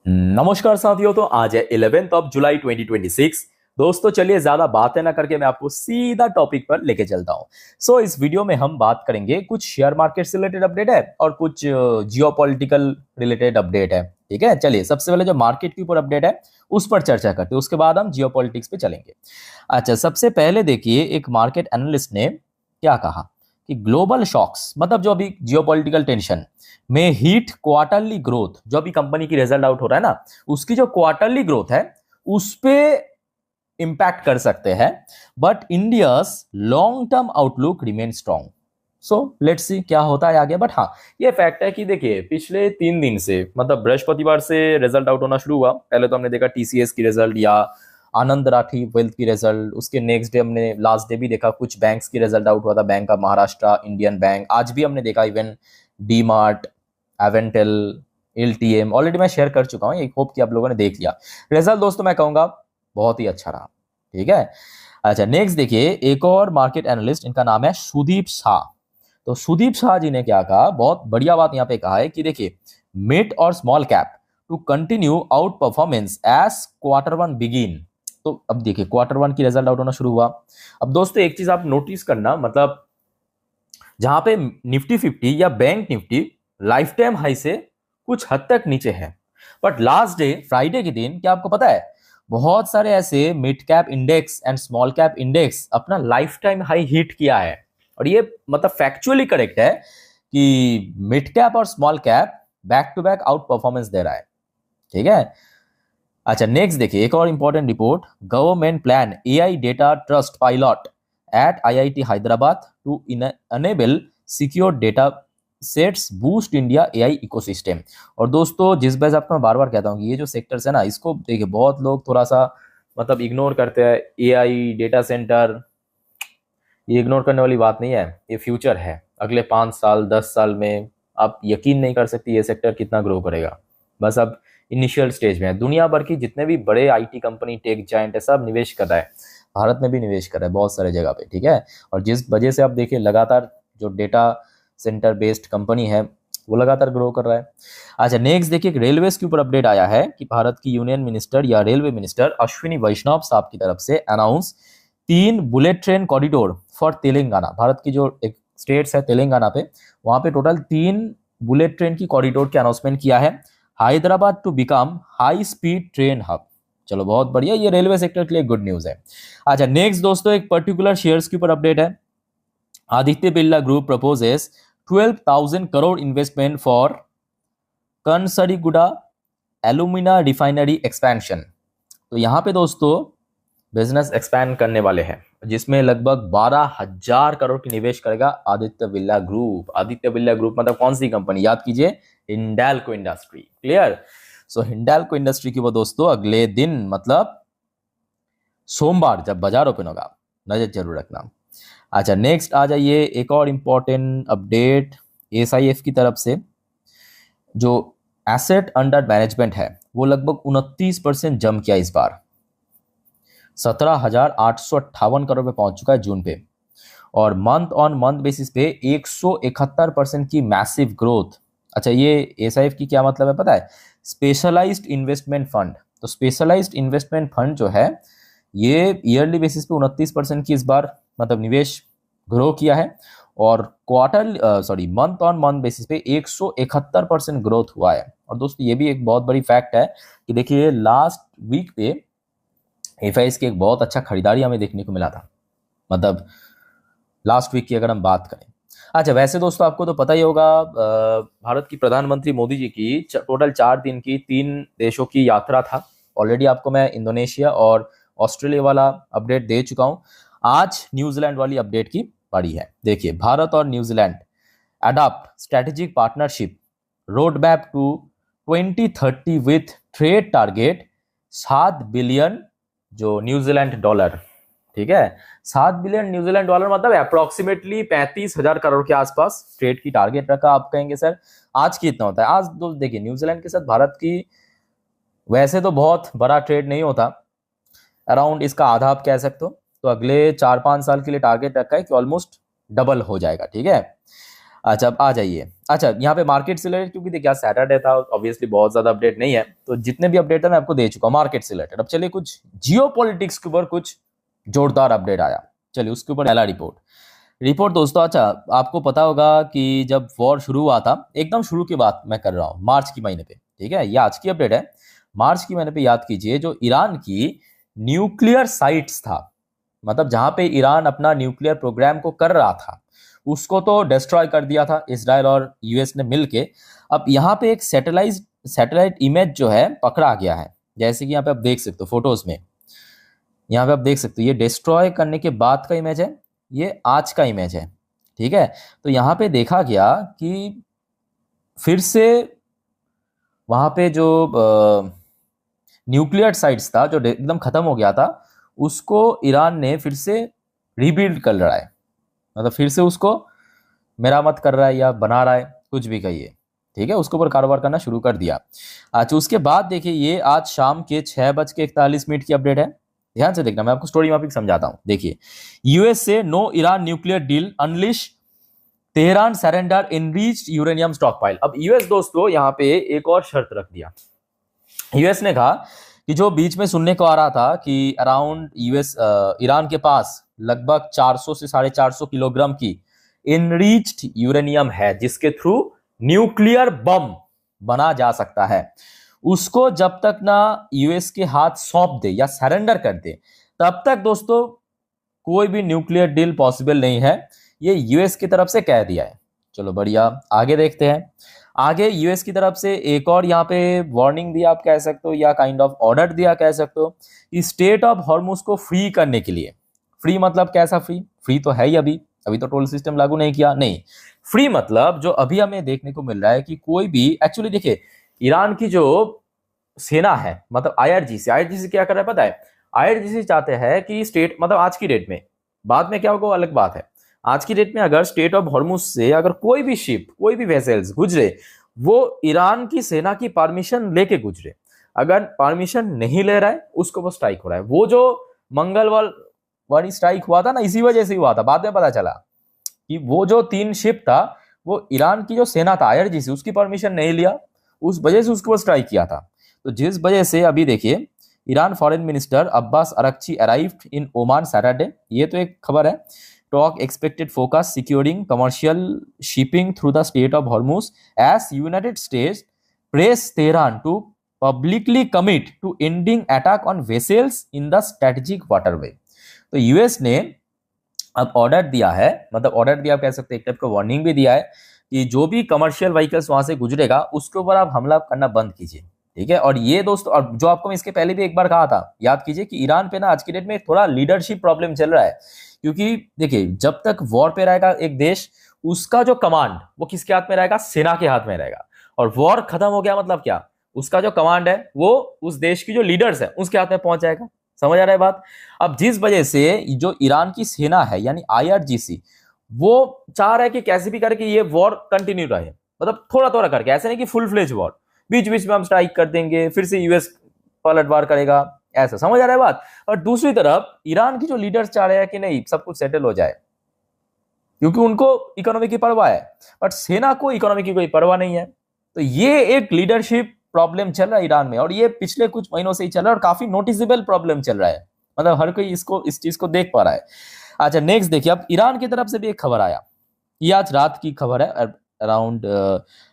नमस्कार साथियों। तो आज है 11 जुलाई 2026। दोस्तों चलिए ज्यादा बातें ना करके मैं आपको सीधा टॉपिक पर लेके चलता हूं। इस वीडियो में हम बात करेंगे, कुछ शेयर मार्केट से रिलेटेड अपडेट है और कुछ जियोपॉलिटिकल रिलेटेड अपडेट है। ठीक है, चलिए सबसे पहले जो मार्केट के ऊपर अपडेट है उस पर चर्चा करते हैं, उसके बाद हम जियोपॉलिटिक्स पे चलेंगे। अच्छा, सबसे पहले देखिए एक मार्केट एनालिस्ट ने क्या कहा कि ग्लोबल शॉक्स, मतलब जो अभी जियोपॉलिटिकल टेंशन में हीट क्वार्टरली ग्रोथ, जो अभी कंपनी की रिजल्ट आउट हो रहा है ना, उसकी जो क्वार्टरली ग्रोथ है उस पे इंपैक्ट कर सकते हैं। But India's long term outlook remain strong. So let's see क्या होता है आगे। बट हाँ, ये फैक्ट है कि देखिए पिछले 3 दिन से, मतलब बृहस्पतिवार से रिजल्ट आउट होना शुरू हुआ। पहले तो हमने देखा टीसीएस की रिजल्ट या आनंद राठी वेल्थ की रिजल्ट, उसके नेक्स्ट डे हमने लास्ट डे भी देखा कुछ बैंक्स की रिजल्ट आउट हुआ था, bank of Maharashtra, Indian bank. आज भी हमने देखा even D Mart, Avantel, LTM already मैं शेयर कर चुका हूँ। एक होप कि आप लोगों ने देख लिया रिजल्ट। दोस्तों मैं कहूंगा बहुत ही अच्छा रहा। ठीक है। अच्छा, नेक्स्ट देखिए एक और मार्केट एनालिस्ट, इनका नाम है सुदीप शाह। तो सुदीप शाह जी ने क्या कहा, बहुत बढ़िया बात यहाँ पे कहा है कि देखिए मिड और small cap to continue out performance as quarter 1 begin. तो अब देखिए क्वार्टर 1 की रिजल्ट आउट होना शुरू हुआ। अब दोस्तों एक चीज आप नोटिस करना, मतलब जहां पे निफ्टी 50 या bank Nifty life time high से कुछ हद तक नीचे है, बट लास्ट डे फ्राइडे के दिन क्या आपको पता है, बहुत सारे ऐसे mid cap index and small cap index अपना लाइफ टाइम हाई हिट किया है। और ये मतलब फैक्चुअली करेक्ट है कि मिड कैप और small cap back to back outperformance दे रहा है। ठीक है। अच्छा, नेक्स्ट देखिए एक और important report, government plan AI data trust pilot at IIT Hyderabad to enable secure datasets boost India AI ecosystem. और दोस्तों जिस वजह से आपको मैं बार बार कहता हूँ कि ये जो सेक्टर्स है ना, इसको देखिए बहुत लोग थोड़ा सा मतलब इग्नोर करते हैं। एआई डेटा सेंटर, ये इग्नोर करने वाली बात नहीं है, ये फ्यूचर है। अगले 5 साल 10 साल में आप यकीन नहीं कर सकती ये सेक्टर कितना ग्रो करेगा। बस अब इनिशियल स्टेज में है। दुनिया भर की जितने भी बड़े आईटी कंपनी, टेक जायंट है, सब निवेश कर रहा है। भारत में भी निवेश कर रहा है बहुत सारे जगह पे। ठीक है। और जिस वजह से आप देखिए लगातार जो डेटा सेंटर बेस्ड कंपनी है वो लगातार ग्रो कर रहा है। अच्छा, नेक्स्ट देखिए रेलवेज के ऊपर अपडेट आया है कि भारत की यूनियन मिनिस्टर या रेलवे मिनिस्टर अश्विनी वैष्णव साहब की तरफ से announce 3 bullet train corridor for Telangana. Bharat की जो एक स्टेट्स है तेलंगाना पे, वहां पे टोटल 3 बुलेट ट्रेन की कॉरिडोर के अनाउंसमेंट किया है। Hyderabad to become high speed train hub. चलो बहुत बढ़िया, ये रेलवे सेक्टर के लिए गुड न्यूज है। अच्छा, नेक्स्ट दोस्तों एक पर्टिकुलर शेयर्स के ऊपर अपडेट है। Aditya Birla group proposes 12,000 crore investment for Kansariguda alumina refinery expansion. तो यहाँ पे दोस्तों बिजनेस एक्सपैंड करने वाले हैं, जिसमें लगभग 12,000 करोड़ की निवेश करेगा आदित्य बिरला ग्रुप। आदित्य बिरला ग्रुप मतलब कौन सी कंपनी, याद कीजिए, Hindalco industry. Clear. Hindalco industry की वो दोस्तों अगले दिन मतलब सोमवार जब बाजार ओपन होगा, नजर जरूर रखना। अच्छा, नेक्स्ट आ जाइए एक और इंपॉर्टेंट अपडेट एसआईएफ की तरफ से। जो एसेट अंडर मैनेजमेंट है वो लगभग 29% जम किया इस बार, 17,858 करोड़ पे पहुंच चुका है जून पे। और मंथ ऑन मंथ बेसिस पे 171% की मैसिव ग्रोथ। अच्छा, ये एसआईएफ की क्या मतलब है पता है, स्पेशलाइज्ड इन्वेस्टमेंट फंड। तो स्पेशलाइज्ड इन्वेस्टमेंट फंड जो है ये ईयरली बेसिस पे 29% की इस बार मतलब निवेश ग्रो किया है। और मंथ ऑन मंथ बेसिस पे 171% ग्रोथ हुआ है। और दोस्तों ये भी एक बहुत बड़ी फैक्ट है कि देखिए लास्ट वीक पे एफआईएस की एक बहुत अच्छा खरीदारी हमें देखने को मिला था, मतलब लास्ट वीक की अगर हम बात करें। अच्छा, वैसे दोस्तों आपको तो पता ही होगा भारत की प्रधानमंत्री मोदी जी की टोटल 4 दिन की 3 देशों की यात्रा था। ऑलरेडी आपको मैं इंडोनेशिया और ऑस्ट्रेलिया वाला अपडेट दे चुका हूं। आज न्यूजीलैंड वाली अपडेट की बारी है। देखिए भारत और New Zealand adopt strategic partnership road map to 2030 with trade target 7 billion जो न्यूजीलैंड डॉलर। ठीक है, 7 बिलियन न्यूजीलैंड डॉलर मतलब अप्रोक्सीमेटली 35,000 करोड़ के आसपास ट्रेड की टारगेट रखा। आप कहेंगे सर आज कितना होता है, आज तो देखिए न्यूजीलैंड के साथ भारत की वैसे तो बहुत बड़ा ट्रेड नहीं होता, अराउंड इसका आधा आप कह सकते हो। तो अगले 4-5 साल के लिए टारगेट रखा है कि ऑलमोस्ट डबल हो जाएगा। ठीक है। अच्छा अब आ जाइए। अच्छा यहाँ पे मार्केट से रिलेटेड, क्योंकि देखिए सैटरडे था, ऑब्वियसली बहुत ज्यादा अपडेट नहीं है, तो जितने भी अपडेट है मैं आपको दे चुका हूँ मार्केट से रिलेटेड। अब चलिए कुछ जियो पॉलिटिक्स के ऊपर कुछ जोरदार अपडेट आया, चलिए उसके ऊपर पहला रिपोर्ट। रिपोर्ट दोस्तों, अच्छा आपको पता होगा कि जब वॉर शुरू हुआ था, एकदम शुरू की बात मैं कर रहा हूँ, मार्च के महीने पे, ठीक है, ये आज की अपडेट है। मार्च के महीने पे याद कीजिए, जो ईरान की न्यूक्लियर साइट्स था, मतलब जहां पे ईरान अपना न्यूक्लियर प्रोग्राम को कर रहा था, उसको तो डिस्ट्रॉय कर दिया था इसराइल और यूएस ने मिलके। अब यहाँ पे एक सैटेलाइट इमेज जो है पकड़ा गया है, जैसे कि यहाँ पे आप देख सकते हो फोटोज में, यहाँ पे आप देख सकते हो ये डिस्ट्रॉय करने के बाद का इमेज है, ये आज का इमेज है, ठीक है। तो यहाँ पे देखा गया कि फिर से वहां पे जो न्यूक्लियर साइट्स था, जो एकदम खत्म हो गया था, उसको ईरान ने फिर से रीबिल्ड कर रहा है, मतलब फिर से उसको मेरामत कर रहा है या बना रहा है, कुछ भी कहिए, ठीक है, उसके ऊपर कारोबार करना शुरू कर दिया। अच्छा उसके बाद देखिए, ये आज शाम के 6:41 की अपडेट है, ध्यान से देखना, मैं आपको स्टोरी माफिक समझाता हूं। देखिए, यूएस से no Iran nuclear deal unleash Tehran surrender enriched uranium stockpile. अब यूएस दोस्तों यहाँ पे एक और शर्त रख दिया। यूएस ने कहा कि जो बीच में सुनने को आ रहा था कि अराउंड ईरान के पास लगभग 400 से 450 किलोग्राम की इनरीच्ड यूरेनियम है, जिसके थ्रू न्यूक्लियर बम बना जा सकता है, उसको जब तक ना यूएस के हाथ सौंप दे या सरेंडर कर दे, तब तक दोस्तों कोई भी न्यूक्लियर डील पॉसिबल नहीं है, ये यूएस की तरफ से कह दिया है। चलो बढ़िया, आगे देखते हैं। आगे यूएस की तरफ से एक और यहाँ पे वार्निंग दिया आप कह सकते हो, या काइंड ऑफ ऑर्डर दिया कह सकते हो, कि स्टेट ऑफ हॉर्मुज को फ्री करने के लिए। फ्री मतलब कैसा फ्री? फ्री तो है ही, अभी तो टोल सिस्टम लागू नहीं किया, नहीं। फ्री मतलब जो अभी हमें देखने को मिल रहा है कि कोई भी, एक्चुअली देखिए ईरान की जो सेना है, मतलब आईआरजीसी क्या कर रहा है पता है? आईआरजीसी चाहते हैं कि स्टेट, मतलब आज की डेट में, बाद में क्या होगा अलग बात है, आज की डेट में अगर स्टेट ऑफ हॉर्मुज से अगर कोई भी शिप, कोई भी वेसल्स गुजरे, वो ईरान की सेना की परमिशन लेके गुजरे। अगर परमिशन नहीं ले रहा है, उसको वो स्ट्राइक हो रहा है। वो जो मंगलवार वाली स्ट्राइक हुआ था ना, इसी वजह से हुआ था, बाद में पता चला कि वो जो 3 शिप था, वो ईरान की जो सेना था आईआरजीसी, उसकी परमिशन नहीं लिया, उस वजह से उसको स्ट्राइक किया था। तो जिस वजह से अभी देखिए, Iran foreign minister Abbas Araghchi arrived in Oman Saturday, ये तो एक खबर है। Talk expected focus securing commercial shipping through the strait of Hormuz as United States press Tehran to publicly commit to ending attack on vessels in the strategic waterway. तो US ने अब order दिया है, मतलब ऑर्डर दिया कह सकते हैं, एक टाइप का वार्निंग भी दिया है कि जो भी कमर्शियल व्हीकल्स वहां से गुजरेगा, उसके ऊपर आप हमला करना बंद कीजिए, ठीक है। और ये दोस्तों, और जो आपको मैं इसके पहले भी एक बार कहा था, याद कीजिए कि ईरान पे ना आज की डेट में थोड़ा लीडरशिप प्रॉब्लम चल रहा है, क्योंकि देखिए जब तक वॉर पे रहेगा एक देश, उसका जो कमांड वो किसके हाथ में रहेगा? सेना के हाथ में रहेगा। और वॉर खत्म हो गया मतलब क्या? उसका जो कमांड है वो उस देश की जो लीडर्स है उसके हाथ में पहुंच जाएगा। समझ आ रहा है बात? अब जिस वजह से जो ईरान की सेना है यानी आईआरजीसी, वो चाह रहा है कि कैसे भी करके ये वॉर कंटिन्यू रहे, मतलब थोड़ा थोड़ा करके, ऐसे नहीं कि फुल फ्लेज वॉर, बीच बीच में हम स्ट्राइक कर देंगे, फिर से यूएस पलटवार करेगा, ऐसा। समझ आ रहा है बात? और दूसरी तरफ ईरान की जो लीडर्स चाह रहे हैं कि नहीं, सब कुछ सेटल हो जाए, क्योंकि उनको इकोनॉमी की परवाह है, बट सेना को इकोनॉमी की कोई परवाह नहीं है। तो ये एक लीडरशिप प्रॉब्लम चल रहा है ईरान में, और ये पिछले कुछ महीनों से ही चल रहा है, और काफी नोटिसेबल प्रॉब्लम चल रहा है, मतलब हर कोई इस चीज को देख पा रहा है। अच्छा नेक्स्ट देखिए, अब ईरान की तरफ से भी एक खबर आया, ये आज रात की खबर है, अराउंड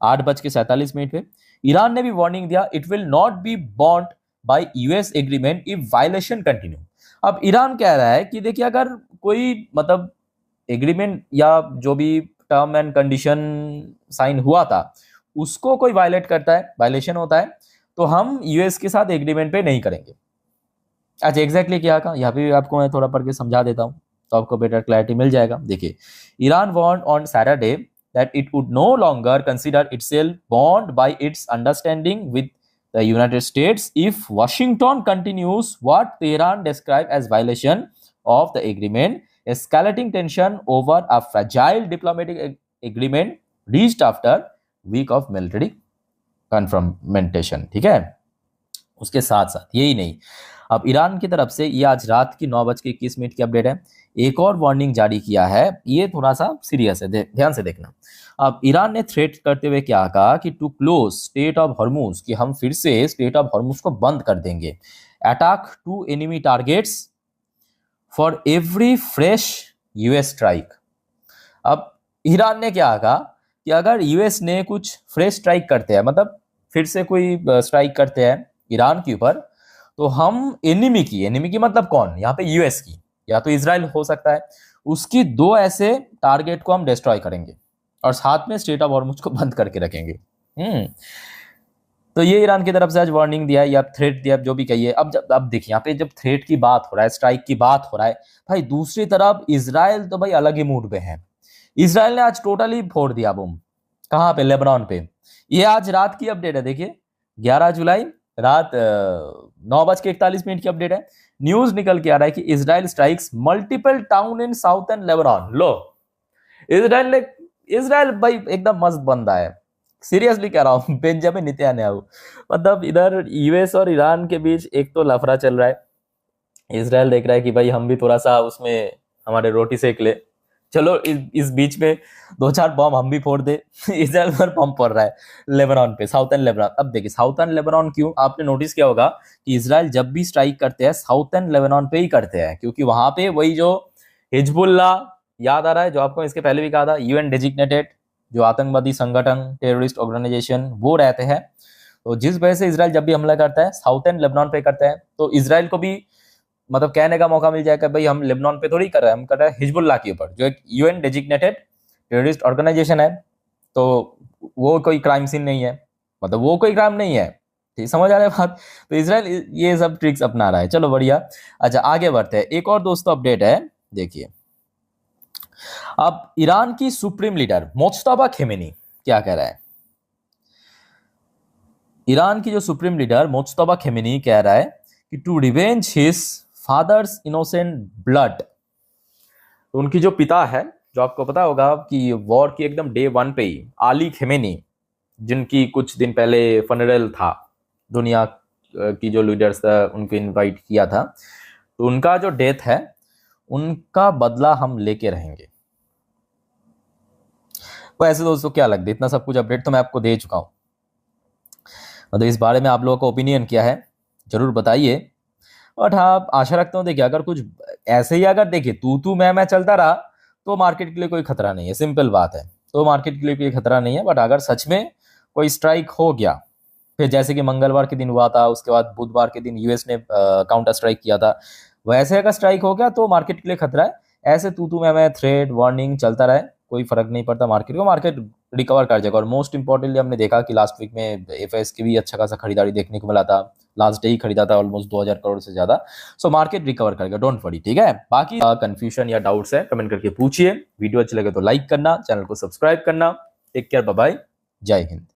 8:47 पे। ईरान ने भी वार्निंग दिया, it will not be bond by US agreement if violation continue. अब ईरान कह रहा है कि देखिए, अगर कोई मतलब एग्रीमेंट या जो भी टर्म एंड कंडीशन साइन हुआ था, उसको कोई वायलेट करता है, वायलेशन होता है, तो हम यूएस के साथ एग्रीमेंट पे नहीं करेंगे। अच्छा एग्जैक्टली क्या कहा, यहाँ पे आपको मैं थोड़ा पढ़ के समझा देता हूँ, तो आपको बेटर क्लैरिटी मिल जाएगा। देखिए, Iran warned on Saturday that it would no longer consider itself bound by its understanding with the United States if Washington continues what Tehran described as violation of the agreement, escalating tension over a fragile diplomatic agreement reached after week of military confrontation। ठीक है, उसके साथ साथ यही नहीं, अब Iran की तरफ से ये आज रात की 9:21 की अपडेट है, एक और वार्निंग जारी किया है। ये थोड़ा सा सीरियस है, ध्यान से देखना। अब ईरान ने थ्रेट करते हुए क्या कहा कि to close state of Hormuz, कि हम फिर से स्टेट ऑफ हॉर्मुज को बंद कर देंगे। Attack to enemy targets for every fresh US strike. अब ईरान ने क्या कहा कि अगर यूएस ने कुछ फ्रेश स्ट्राइक करते हैं, मतलब फिर से कोई स्ट्राइक करते हैं ईरान के ऊपर, तो हम एनिमी की मतलब कौन, यहाँ पे यूएस की या तो इजराइल हो सकता है, उसकी 2 ऐसे टारगेट को हम डिस्ट्रॉय करेंगे और साथ में स्टेट ऑफ हॉर्मुज को बंद करके रखेंगे। तो ये ईरान की तरफ से आज वार्निंग दिया है या थ्रेट दिया, जो भी कहिए। अब देखिए यहाँ पे जब थ्रेट की बात हो रहा है, स्ट्राइक की बात हो रहा है भाई, दूसरी तरफ इजराइल तो भाई अलग ही मूड पे है। इजराइल ने आज टोटली फोड़ दिया बम। कहाँ पे? लेबनान पे। ये आज रात की अपडेट है, देखिए 11 जुलाई रात 9:41 की अपडेट है। न्यूज निकल के आ रहा है कि Israel strikes multiple town in southern Lebanon. Low, Israel भाई एकदम मस्त बंदा है, सीरियसली कह रहा हूँ। बेंजामिन नेतन्याहू, मतलब इधर यूएस और ईरान के बीच एक तो लफड़ा चल रहा है। इजराइल देख रहा है कि भाई हम भी थोड़ा सा उसमें हमारे रोटी सेक ले, चलो इस बीच में 2-4 बम हम भी फोड़ दे। इजराइल पर बम पड़ रहा है लेबनान पे, साउथर्न लेबनान। अब देखिए साउथर्न लेबनान क्यों, आपने नोटिस किया होगा कि इजराइल जब भी स्ट्राइक करते हैं साउथर्न लेबनान पे ही करते हैं, क्योंकि वहां पे वही जो हिजबुल्ला, याद आ रहा है जो आपको इसके पहले भी कहा था, यूएन डेजिग्नेटेड जो आतंकवादी संगठन, टेररिस्ट ऑर्गेनाइजेशन, वो रहते हैं। तो जिस वजह से इजराइल जब भी हमला करता है साउथर्न लेबनान पे करता है, तो इजराइल को भी मतलब कहने का मौका मिल जाएगा भाई हम लेबनान पे थोड़ी कर रहे हैं, हम कर रहे हैं हिजबुल्लाह के ऊपर, जो एक यूएन डेजिग्नेटेड टेररिस्ट ऑर्गेनाइजेशन है। तो वो कोई क्राइम सीन नहीं है, मतलब वो कोई क्राइम नहीं है, ठीक समझ आ रहा है बात। तो इजराइल ये सब ट्रिक्स अपना रहा है, चलो बढ़िया। अच्छा आगे बढ़ते हैं, एक और दोस्तों अपडेट है, देखिए। अब ईरान की सुप्रीम लीडर मुज्तबा खेमेनी क्या कह रहा है। ईरान की जो सुप्रीम लीडर मुज्तबा खेमेनी कह रहा है कि to revenge his father's innocent blood. तो उनकी जो पिता है, जो आपको पता होगा कि वॉर की एकदम डे 1 पे ही आली खेमेनी, जिनकी कुछ दिन पहले फनरल था, दुनिया की जो लीडर्स था उनको इनवाइट किया था, तो उनका जो डेथ है उनका बदला हम लेके रहेंगे। तो ऐसे दोस्तों क्या लगता है, इतना सब कुछ अपडेट तो मैं आपको दे चुका हूं, मतलब इस बारे में आप लोगों का ओपिनियन क्या है जरूर बताइए। और हाँ, आशा रखता हूँ देखिए अगर कुछ ऐसे ही अगर देखिए तू मैं चलता रहा तो मार्केट के लिए कोई खतरा नहीं है, सिंपल बात है। तो मार्केट के लिए कोई खतरा नहीं है, बट अगर सच में कोई स्ट्राइक हो गया, फिर जैसे कि मंगलवार के दिन हुआ था, उसके बाद बुधवार के दिन यूएस ने काउंटर स्ट्राइक किया था, वैसे अगर स्ट्राइक हो गया तो मार्केट के लिए खतरा है। ऐसे तू मैं थ्रेड वार्निंग चलता रहे, कोई फर्क नहीं पड़ता मार्केट को, मार्केट रिकवर कर जाएगा। और मोस्ट इंपॉर्टेंटली हमने देखा कि लास्ट वीक में एफएस की भी अच्छा खासा खरीदारी देखने को मिला था, लास्ट डे ही खरीदा था ऑलमोस्ट 2000 करोड़ से ज्यादा। सो मार्केट रिकवर करेगा, डोंट वरी, ठीक है। बाकी कंफ्यूजन या डाउट्स है कमेंट करके पूछिए, वीडियो अच्छी लगे तो लाइक करना, चैनल को सब्सक्राइब करना। टेक केयर, बाय बाय, जय हिंद।